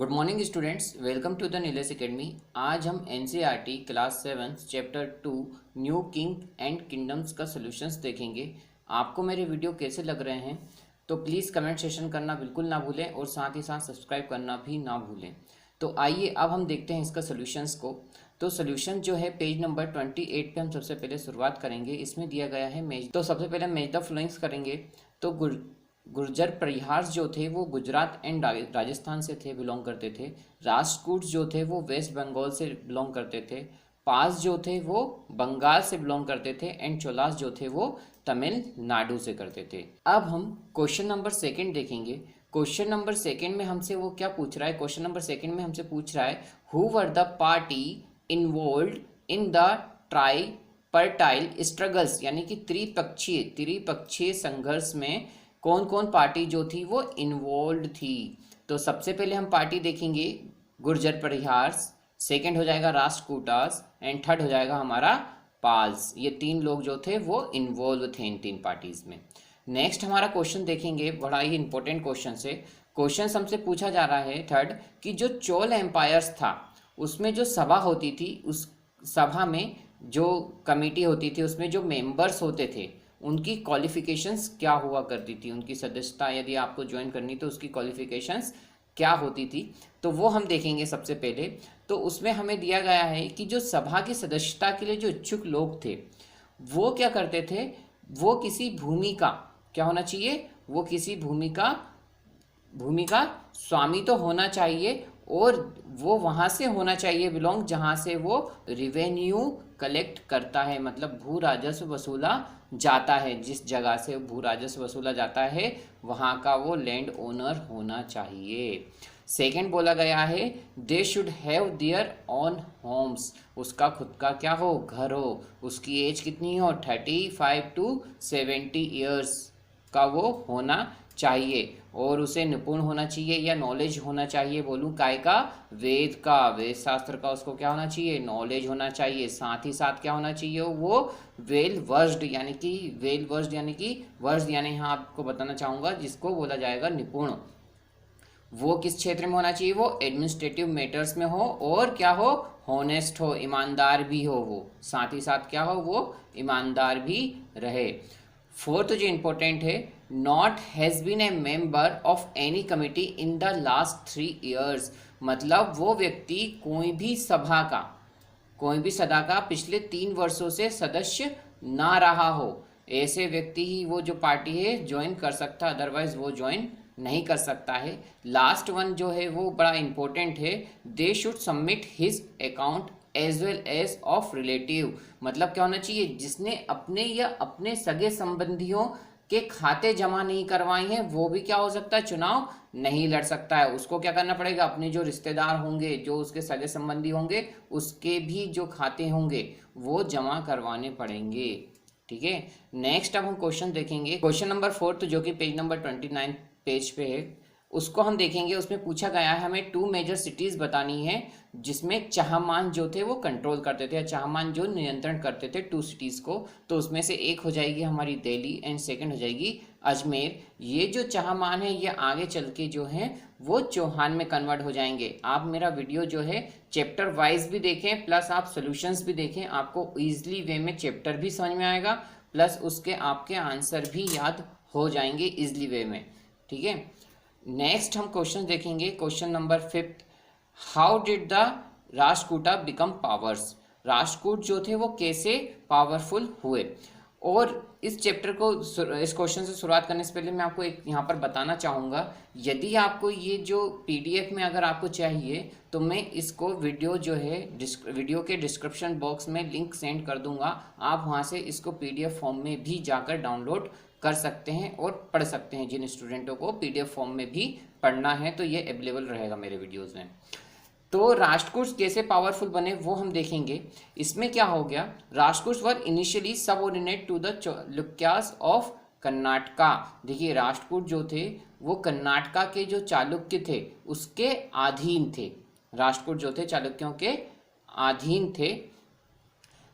Good morning students, welcome to the Niles academy. आज हम NCERT class 7 chapter 2 new king and kingdoms का solutions देखेंगे। आपको मेरे वीडियो कैसे लग रहे हैं तो प्लीज़ कमेंट सेशन करना बिल्कुल ना भूलें और साथ ही साथ सब्सक्राइब करना भी ना भूलें। तो आइए अब हम देखते हैं इसका सॉल्यूशंस को। तो सॉल्यूशन जो है पेज नंबर 28 पे हम सबसे पहले शुरुआत करेंगे। इसमें दिया गया है मेज। तो सबसे पहले मेज द फ्लोइंग्स करेंगे। तो गुर्जर परिहार जो थे वो गुजरात एंड राजस्थान से थे, बिलोंग करते थे। राष्ट्रकूट जो थे वो वेस्ट बंगाल से बिलोंग करते थे। पास जो थे वो बंगाल से बिलोंग करते थे एंड चोलास जो थे वो तमिलनाडु से करते थे। अब हम क्वेश्चन नंबर सेकंड देखेंगे। क्वेश्चन नंबर सेकंड में हमसे वो क्या पूछ रहा है? क्वेश्चन नंबर सेकंड में हमसे पूछ रहा है who were the party involved in the tripartite struggles, यानी कि त्रिपक्षीय संघर्ष में कौन कौन पार्टी जो थी वो इन्वॉल्व थी। तो सबसे पहले हम पार्टी देखेंगे गुर्जर परिहार, सेकंड हो जाएगा राष्ट्रकूटास एंड थर्ड हो जाएगा हमारा पाल्स। ये तीन लोग जो थे वो इन्वॉल्व थे इन तीन पार्टीज में। नेक्स्ट हमारा क्वेश्चन देखेंगे, बड़ा ही इंपॉर्टेंट क्वेश्चन है। क्वेश्चन हमसे पूछा जा रहा है थर्ड कि जो चोल एम्पायर्स था उसमें जो सभा होती थी, उस सभा में जो कमेटी होती थी उसमें जो मेंबर्स होते थे उनकी क्वालिफिकेशंस क्या हुआ करती थी, उनकी सदस्यता यदि आपको ज्वाइन करनी तो उसकी क्वालिफिकेशंस क्या होती थी, तो वो हम देखेंगे सबसे पहले। तो उसमें हमें दिया गया है कि जो सभा की सदस्यता के लिए जो इच्छुक लोग थे वो क्या करते थे, वो किसी भूमि का क्या होना चाहिए, वो किसी भूमि का स्वामी तो होना चाहिए और वो वहाँ से होना चाहिए बिलोंग जहाँ से वो रिवेन्यू कलेक्ट करता है, मतलब भू राजस्व वसूला जाता है। जिस जगह से भू राजस्व वसूला जाता है वहाँ का वो लैंड ओनर होना चाहिए। सेकंड बोला गया है they should have their own homes, उसका खुद का क्या हो, घर हो। उसकी एज कितनी हो, 35 to 70 ईयर्स का वो होना चाहिए और उसे निपुण होना चाहिए या नॉलेज होना चाहिए। बोलूँ काय का, वेद का, वेद शास्त्र का उसको क्या होना चाहिए, नॉलेज होना चाहिए। साथ ही साथ क्या होना चाहिए, वो वेल वर्स्ड यानी कि वर्स्ड यानी यहाँ आपको बताना चाहूँगा जिसको बोला जाएगा निपुण। वो किस क्षेत्र में होना चाहिए, वो एडमिनिस्ट्रेटिव मैटर्स में हो और क्या हो, हॉनेस्ट हो, ईमानदार भी हो। वो साथ ही साथ क्या हो, वो ईमानदार भी रहे। फोर्थ जो इंपॉर्टेंट है, not has been a member of any committee in the last 3 years, मतलब वो व्यक्ति कोई भी सभा का पिछले 3 वर्षों से सदस्य ना रहा हो। ऐसे व्यक्ति ही वो जो पार्टी है ज्वाइन कर सकता, अदरवाइज वो ज्वाइन नहीं कर सकता है। लास्ट वन जो है वो बड़ा इंपॉर्टेंट है, they should submit his account as well as of relative, मतलब क्या होना चाहिए, जिसने अपने या अपने सगे संबंधियों के खाते जमा नहीं करवाए हैं वो भी क्या हो सकता है, चुनाव नहीं लड़ सकता है। उसको क्या करना पड़ेगा, अपने जो रिश्तेदार होंगे, जो उसके सगे संबंधी होंगे, उसके भी जो खाते होंगे वो जमा करवाने पड़ेंगे। ठीक है। नेक्स्ट अब हम क्वेश्चन देखेंगे, क्वेश्चन नंबर 4 जो कि पेज नंबर 29 पेज पे है, उसको हम देखेंगे। उसमें पूछा गया है हमें 2 मेजर सिटीज़ बतानी है जिसमें चाहमान जो थे वो कंट्रोल करते थे, चाहमान जो नियंत्रण करते थे 2 सिटीज़ को। तो उसमें से एक हो जाएगी हमारी दिल्ली एंड सेकंड हो जाएगी अजमेर। ये जो चाहमान है ये आगे चल के जो है वो चौहान में कन्वर्ट हो जाएंगे। आप मेरा वीडियो जो है चैप्टर वाइज भी देखें प्लस आप सोल्यूशंस भी देखें, आपको ईजिली वे में चैप्टर भी समझ में आएगा प्लस उसके आपके आंसर भी याद हो जाएंगे ईजिली वे में। ठीक है। नेक्स्ट हम क्वेश्चन देखेंगे, question number 5, how did the Rashtrakuta become powers, Rashtrakuta जो थे वो कैसे पावरफुल हुए। और इस चैप्टर को, इस क्वेश्चन से शुरुआत करने से पहले मैं आपको एक यहाँ पर बताना चाहूँगा, यदि आपको ये जो पीडीएफ में अगर आपको चाहिए तो मैं इसको वीडियो जो है वीडियो के डिस्क्रिप्शन बॉक्स में लिंक सेंड कर दूंगा। आप वहाँ से इसको पीडीएफ फॉर्म में भी जाकर डाउनलोड कर सकते हैं और पढ़ सकते हैं। जिन स्टूडेंटों को पीडीएफ फॉर्म में भी पढ़ना है तो ये अवेलेबल रहेगा मेरे वीडियोज़ में। तो राष्ट्रकूट कैसे पावरफुल बने वो हम देखेंगे। इसमें क्या हो गया, Rashtrakuta were initially subordinate to the Chalukyas of Karnataka. देखिए राष्ट्रकूट जो थे वो कर्नाटका के जो चालुक्य थे उसके अधीन थे, राष्ट्रकूट जो थे चालुक्यों के अधीन थे।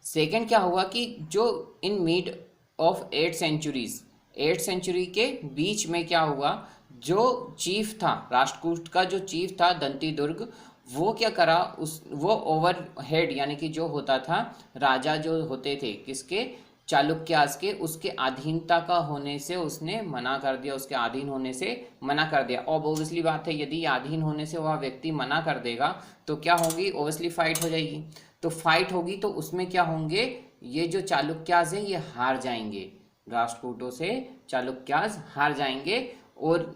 सेकंड क्या हुआ कि जो in mid of 8 centuries 8th century के बीच में क्या हुआ, जो चीफ था, राष्ट्रकूट का जो चीफ था दंतीदुर्ग, वो क्या करा, वो ओवर हेड यानी कि जो होता था, राजा जो होते थे किसके, चालुक्यास के, उसके अधीनता का होने से उसने मना कर दिया, उसके अधीन होने से मना कर दिया। और ओबियसली बात है, यदि अधीन होने से वह व्यक्ति मना कर देगा तो क्या होगी, ओबियसली फाइट हो जाएगी। तो फाइट होगी तो उसमें क्या होंगे, ये जो चालुक्यास हैं ये हार जाएंगे, राष्ट्रकूटों से चालुक्यास हार जाएंगे और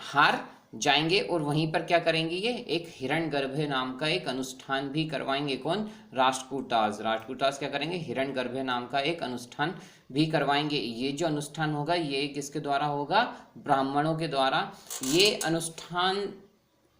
हार जाएंगे। और वहीं पर क्या करेंगे, ये एक हिरण्यगर्भ नाम का एक अनुष्ठान भी करवाएंगे। कौन, राष्ट्रकूटास। राष्ट्रकूटास क्या करेंगे, हिरण्यगर्भ नाम का एक अनुष्ठान भी करवाएंगे। ये जो अनुष्ठान होगा ये किसके द्वारा होगा, ब्राह्मणों के द्वारा। ये अनुष्ठान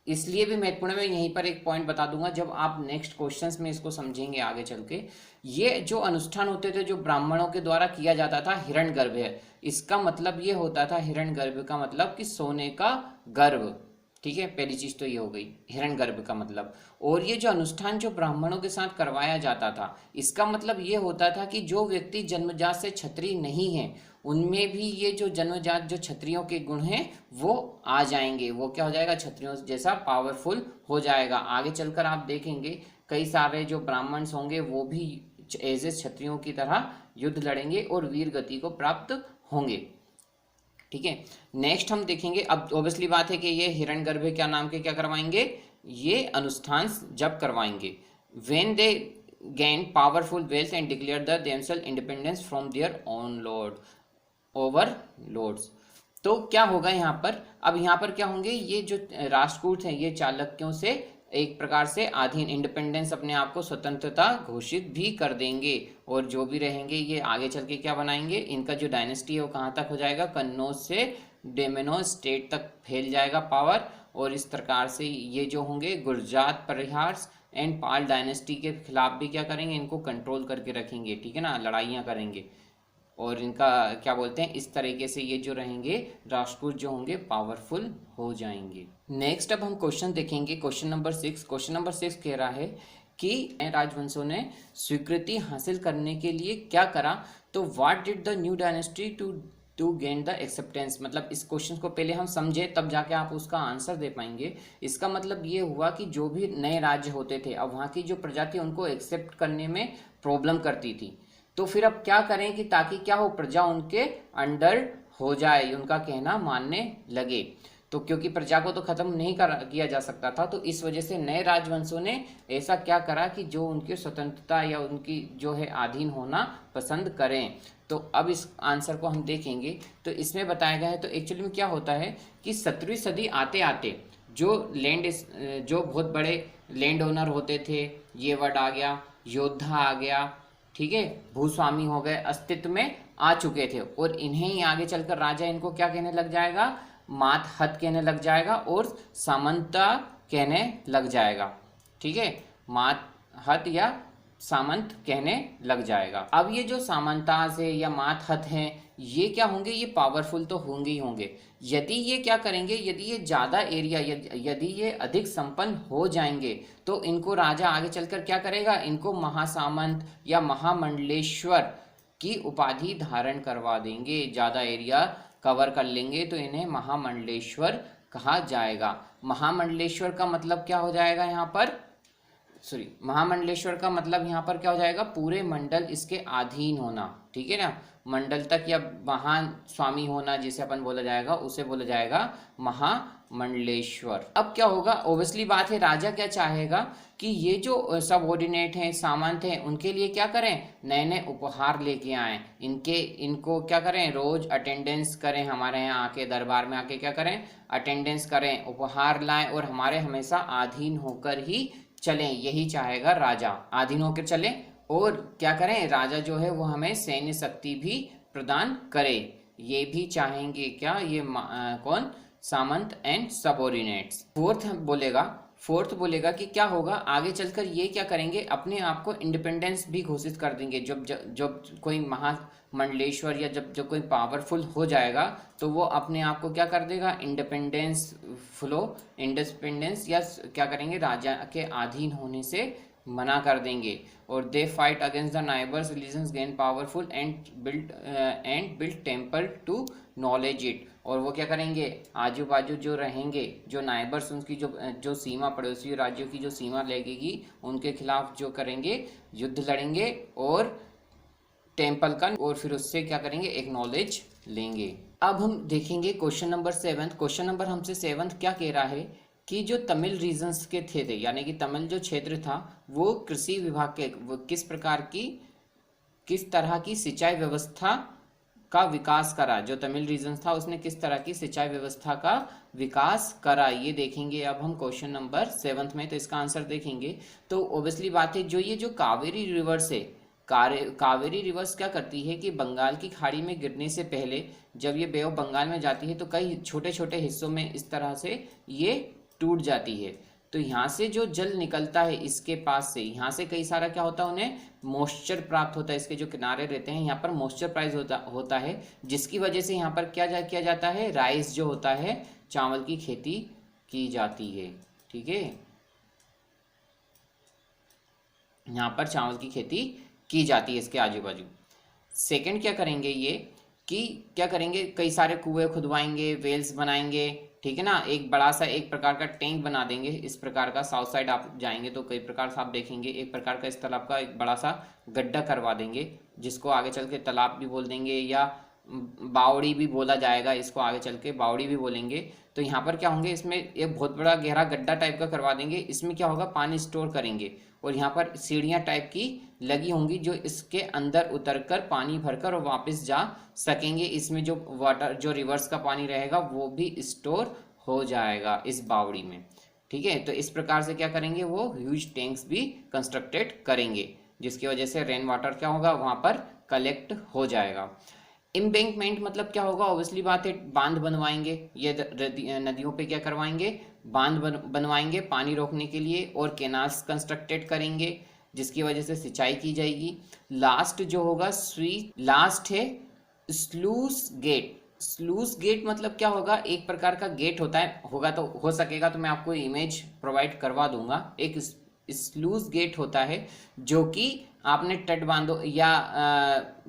इसलिए भी महत्वपूर्ण है, मैं यहीं पर एक पॉइंट बता दूंगा, जब आप नेक्स्ट क्वेश्चंस में इसको समझेंगे आगे चल के। ये जो अनुष्ठान होते थे जो ब्राह्मणों के द्वारा किया जाता था, हिरण्यगर्भ है, इसका मतलब ये होता था, हिरण्यगर्भ का मतलब कि सोने का गर्भ। ठीक है, पहली चीज तो ये हो गई हिरण्यगर्भ का मतलब। और ये जो अनुष्ठान जो ब्राह्मणों के साथ करवाया जाता था, इसका मतलब ये होता था कि जो व्यक्ति जन्मजात से क्षत्रिय नहीं है, उनमें भी ये जो जन्मजात जो क्षत्रियों के गुण हैं वो आ जाएंगे। वो क्या हो जाएगा, क्षत्रियों जैसा पावरफुल हो जाएगा। आगे चलकर आप देखेंगे कई सारे जो ब्राह्मण्स होंगे वो भी एज ए क्षत्रियों की तरह युद्ध लड़ेंगे और वीर गति को प्राप्त होंगे। ठीक है, नेक्स्ट हम देखेंगे। अब ऑब्वियसली बात है कि ये हिरण्यगर्भ क्या नाम के क्या करवाएंगे, ये अनुष्ठान जब करवाएंगे, when they gain powerful wealth and declare the themselves independence from their own lord over lords. तो क्या होगा यहाँ पर, अब यहाँ पर क्या होंगे, ये जो राष्ट्रकूट हैं ये चालुक्यों से एक प्रकार से अधीन, इंडिपेंडेंस, अपने आप को स्वतंत्रता घोषित भी कर देंगे। और जो भी रहेंगे ये आगे चल के क्या बनाएंगे, इनका जो डायनेस्टी है वो कहाँ तक हो जाएगा, कन्नौज से डेमेनो स्टेट तक फैल जाएगा पावर। और इस प्रकार से ये जो होंगे गुर्जात परिहार्स एंड पाल डायनेस्टी के खिलाफ भी क्या करेंगे, इनको कंट्रोल करके रखेंगे। ठीक है ना, लड़ाइयाँ करेंगे और इनका क्या बोलते हैं, इस तरीके से ये जो रहेंगे राष्ट्रकूट जो होंगे पावरफुल हो जाएंगे। नेक्स्ट अब हम क्वेश्चन देखेंगे, क्वेश्चन नंबर 6। क्वेश्चन नंबर 6 कह रहा है कि राजवंशों ने स्वीकृति हासिल करने के लिए क्या करा। तो what did the new dynasty to gain the acceptance. मतलब इस क्वेश्चन को पहले हम समझे तब जाके आप उसका आंसर दे पाएंगे। इसका मतलब ये हुआ कि जो भी नए राज्य होते थे, अब वहाँ की जो प्रजा थी उनको एक्सेप्ट करने में प्रॉब्लम करती थी। तो फिर अब क्या करें कि ताकि क्या हो, प्रजा उनके अंडर हो जाए, उनका कहना मानने लगे। तो क्योंकि प्रजा को तो खत्म नहीं किया जा सकता था, तो इस वजह से नए राजवंशों ने ऐसा क्या करा कि जो उनकी स्वतंत्रता या उनकी जो है अधीन होना पसंद करें। तो अब इस आंसर को हम देखेंगे तो इसमें बताया गया है। तो एक्चुअली में क्या होता है कि 17वीं सदी आते आते जो जो बहुत बड़े लैंड ओनर होते थे, ये वर्ड आ गया, योद्धा आ गया, ठीक है, भूस्वामी हो गए, अस्तित्व में आ चुके थे। और इन्हें ही आगे चलकर राजा इनको क्या कहने लग जाएगा, मातहत कहने लग जाएगा और सामंता कहने लग जाएगा। ठीक है, मातहत या सामंत कहने लग जाएगा। अब ये जो सामंताज है या मातहत हैं, ये क्या होंगे, ये पावरफुल तो होंगे ही होंगे। यदि ये क्या करेंगे, यदि ये ज़्यादा एरिया, यदि ये अधिक संपन्न हो जाएंगे तो इनको राजा आगे चलकर क्या करेगा, इनको महासामंत या महामंडलेश्वर की उपाधि धारण करवा देंगे। ज़्यादा एरिया कवर कर लेंगे तो इन्हें महामंडलेश्वर कहा जाएगा। महामंडलेश्वर का मतलब क्या हो जाएगा यहाँ पर, महामंडलेश्वर का मतलब यहाँ पर क्या हो जाएगा, पूरे मंडल इसके अधीन होना। ठीक है ना, मंडल तक या महान स्वामी होना जिसे अपन बोला जाएगा, उसे बोला जाएगा महामंडलेश्वर। अब क्या होगा, ओब्वियसली बात है, राजा क्या चाहेगा कि ये जो सबऑर्डिनेट हैं, सामंत हैं, उनके लिए क्या करें, नए नए उपहार लेके आए, इनको क्या करें, रोज अटेंडेंस करें, हमारे यहाँ आके दरबार में आके क्या करें, अटेंडेंस करें, उपहार लाएं और हमारे हमेशा अधीन होकर ही चलें। यही चाहेगा राजा, अधीन होकर चलें और क्या करें, राजा जो है वो हमें सैन्य शक्ति भी प्रदान करे। ये भी चाहेंगे क्या, ये कौन, सामंत एंड सबऑर्डिनेट्स। फोर्थ बोलेगा कि क्या होगा, आगे चलकर ये क्या करेंगे, अपने आप को इंडिपेंडेंस भी घोषित कर देंगे। जब कोई महामंडलेश्वर या जब कोई पावरफुल हो जाएगा तो वो अपने आप को क्या कर देगा, इंडिपेंडेंस या क्या करेंगे, राजा के अधीन होने से मना कर देंगे। और they fight against the neighbours religions, gain powerful and build temple to knowledge it. और वो क्या करेंगे, आजू बाजू जो रहेंगे जो नाइबर्स, उनकी जो सीमा, पड़ोसी राज्यों की जो सीमा लगेगी उनके खिलाफ जो करेंगे, युद्ध लड़ेंगे और टेम्पल का, और फिर उससे क्या करेंगे, एक नॉलेज लेंगे। अब हम देखेंगे क्वेश्चन नंबर 7। क्वेश्चन नंबर हमसे 7 क्या कह रहा है कि जो तमिल रीजन्स के थे यानी कि तमिल जो क्षेत्र था वो कृषि विभाग के वो किस तरह की सिंचाई व्यवस्था का विकास करा। जो तमिल रीजन्स था उसने किस तरह की सिंचाई व्यवस्था का विकास करा, ये देखेंगे अब हम क्वेश्चन नंबर 7 में। तो इसका आंसर देखेंगे तो ओबियसली बात है, जो ये जो कावेरी रिवर से कावेरी रिवर्स क्या करती है कि बंगाल की खाड़ी में गिरने से पहले जब ये बे ऑफ बंगाल में जाती है तो कई छोटे छोटे हिस्सों में इस तरह से ये टूट जाती है। तो यहाँ से जो जल निकलता है इसके पास से, यहाँ से कई सारा क्या होता है, उन्हें मॉइस्चर प्राप्त होता है। इसके जो किनारे रहते हैं यहाँ पर मॉइस्चर प्राइज होता है, जिसकी वजह से यहाँ पर किया जाता है, राइस जो होता है, चावल की खेती की जाती है। ठीक है, यहाँ पर चावल की खेती की जाती है इसके आजू बाजू। सेकंड क्या करेंगे ये कि क्या करेंगे, कई सारे कुएं खुदवाएंगे, वेल्स बनाएंगे, ठीक है ना, एक बड़ा सा एक प्रकार का टैंक बना देंगे। इस प्रकार का साउथ साइड आप जाएंगे तो कई प्रकार से आप देखेंगे एक प्रकार का इस तालाब का एक बड़ा सा गड्ढा करवा देंगे, जिसको आगे चल के तालाब भी बोल देंगे या बावड़ी भी बोला जाएगा, इसको आगे चल के बावड़ी भी बोलेंगे। तो यहाँ पर क्या होंगे, इसमें एक बहुत बड़ा गहरा गड्ढा टाइप का करवा देंगे, इसमें क्या होगा, पानी स्टोर करेंगे और यहाँ पर सीढ़ियाँ टाइप की लगी होंगी जो इसके अंदर उतरकर पानी भरकर और वापस जा सकेंगे। इसमें जो वाटर जो रिवर्स का पानी रहेगा वो भी स्टोर हो जाएगा इस बावड़ी में। ठीक है, तो इस प्रकार से क्या करेंगे, वो ह्यूज टैंक्स भी कंस्ट्रक्टेड करेंगे, जिसकी वजह से रेन वाटर क्या होगा वहाँ पर कलेक्ट हो जाएगा। एम्बैंकमेंट मतलब क्या होगा, ऑब्वियसली बात है, बांध बनवाएंगे। ये नदियों पे क्या करवाएंगे, बांध बनवाएंगे पानी रोकने के लिए, और कैनाल्स कंस्ट्रक्टेड करेंगे जिसकी वजह से सिंचाई की जाएगी। लास्ट जो होगा लास्ट है स्लूस गेट। स्लूस गेट मतलब क्या होगा, एक प्रकार का गेट होगा तो हो सकेगा तो मैं आपको इमेज प्रोवाइड करवा दूंगा। एक स्लूस गेट होता है जो कि आपने तट बांधो या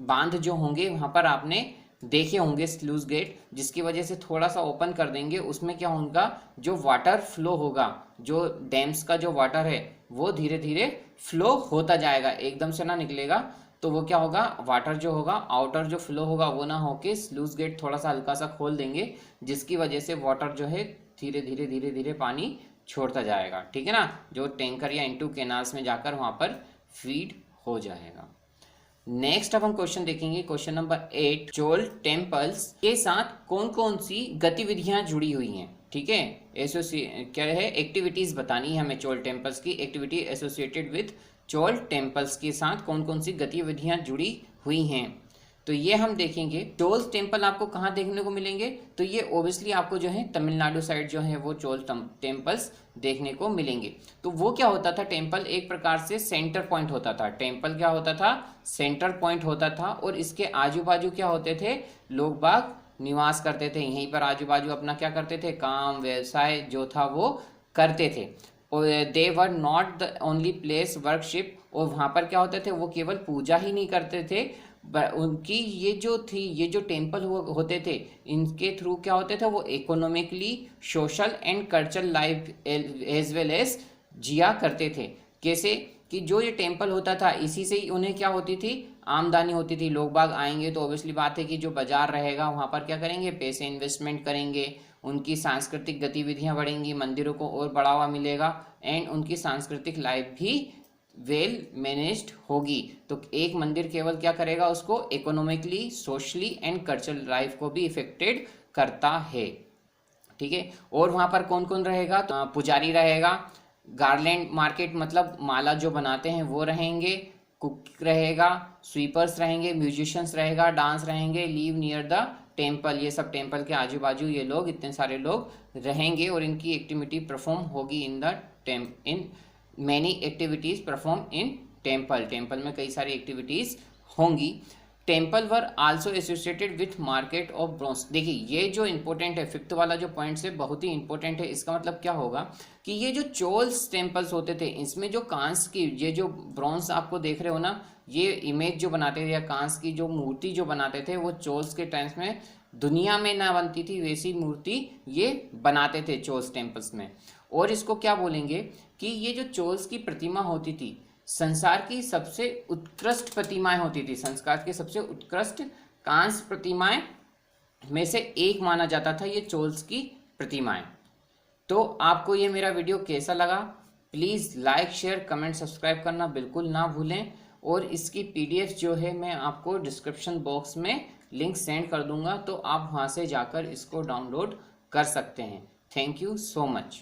बांध जो होंगे वहां पर आपने देखे होंगे स्लूस गेट, जिसकी वजह से थोड़ा सा ओपन कर देंगे, उसमें क्या होगा, जो वाटर फ्लो होगा, जो डैम्स का जो वाटर है वो धीरे धीरे फ्लो होता जाएगा, एकदम से ना निकलेगा। तो वो क्या होगा, वाटर जो होगा आउटर जो फ्लो होगा वो ना होके स्लूस गेट थोड़ा सा हल्का सा खोल देंगे, जिसकी वजह से वाटर जो है धीरे धीरे पानी छोड़ता जाएगा। ठीक है ना, जो टैंकर या इनटू कैनाल्स में जाकर वहां पर फीड हो जाएगा। नेक्स्ट अब हम क्वेश्चन देखेंगे, क्वेश्चन नंबर 8। चोल टेम्पल्स के साथ कौन कौन सी गतिविधियां जुड़ी हुई हैं। ठीक है, क्या है, एक्टिविटीज बतानी है हमें चोल टेम्पल्स की। Activity associated with Chola temples के साथ कौन कौन सी गतिविधियां जुड़ी हुई हैं, तो ये हम देखेंगे। चोल टेम्पल आपको कहाँ देखने को मिलेंगे, तो ये ओबियसली आपको जो है तमिलनाडु साइड जो है वो चोल टेम्पल्स देखने को मिलेंगे। तो वो क्या होता था, टेम्पल एक प्रकार से सेंटर पॉइंट होता था। टेम्पल क्या होता था, सेंटर पॉइंट होता था, और इसके आजू बाजू क्या होते थे, लोग बाग निवास करते थे। यहीं पर आजू बाजू अपना क्या करते थे, काम व्यवसाय जो था वो करते थे। और they were not the only place worship, और वहाँ पर क्या होते थे, वो केवल पूजा ही नहीं करते थे, उनकी ये जो टेम्पल होते थे, इनके थ्रू क्या होते थे, वो economically, social and cultural life as well as जिया करते थे। कैसे कि जो ये टेम्पल होता था इसी से ही उन्हें क्या होती थी, आमदनी होती थी। लोग बाग आएंगे तो ऑब्वियसली बात है कि जो बाजार रहेगा वहाँ पर क्या करेंगे, पैसे इन्वेस्टमेंट करेंगे, उनकी सांस्कृतिक गतिविधियाँ बढ़ेंगी, मंदिरों को और बढ़ावा मिलेगा, एंड उनकी सांस्कृतिक लाइफ भी वेल मैनेज्ड होगी। तो एक मंदिर केवल क्या करेगा, उसको economically, socially and cultural life को भी इफेक्टेड करता है। ठीक है, और वहाँ पर कौन कौन रहेगा, तो पुजारी रहेगा, गार्लैंड मार्केट मतलब माला जो बनाते हैं वो रहेंगे, कुक रहेगा, स्वीपर्स रहेंगे, म्यूजिशियंस रहेगा, डांस रहेंगे, लीव नियर द टेम्पल, ये सब टेम्पल के आजू बाजू ये लोग, इतने सारे लोग रहेंगे, और इनकी एक्टिविटी परफॉर्म होगी in many activities perform in temple. Temple में कई सारी एक्टिविटीज होंगी। Temple were also associated with market of bronze. देखिए ये जो इंपॉर्टेंट है, फिफ्थ वाला जो पॉइंट है बहुत ही इंपॉर्टेंट है। इसका मतलब क्या होगा कि ये जो चोल्स टेम्पल्स होते थे, इसमें जो कांस की ये जो ब्रॉन्ज आपको देख रहे हो ना, ये इमेज जो बनाते थे या कांस की जो मूर्ति जो बनाते थे वो चोल्स के टाइम्स में दुनिया में ना बनती थी वैसी मूर्ति ये बनाते थे चोल्स टेम्पल्स में। और इसको क्या बोलेंगे कि ये जो चोल्स की प्रतिमा होती थी संसार की सबसे उत्कृष्ट प्रतिमाएं होती थी, संसार की सबसे उत्कृष्ट कांस्य प्रतिमाएं में से एक माना जाता था ये चोल्स की प्रतिमाएं। तो आपको ये मेरा वीडियो कैसा लगा? Please like share comment subscribe करना बिल्कुल ना भूलें। और इसकी पीडीएफ जो है मैं आपको डिस्क्रिप्शन बॉक्स में लिंक सेंड कर दूंगा, तो आप वहाँ से जाकर इसको डाउनलोड कर सकते हैं। Thank you so much.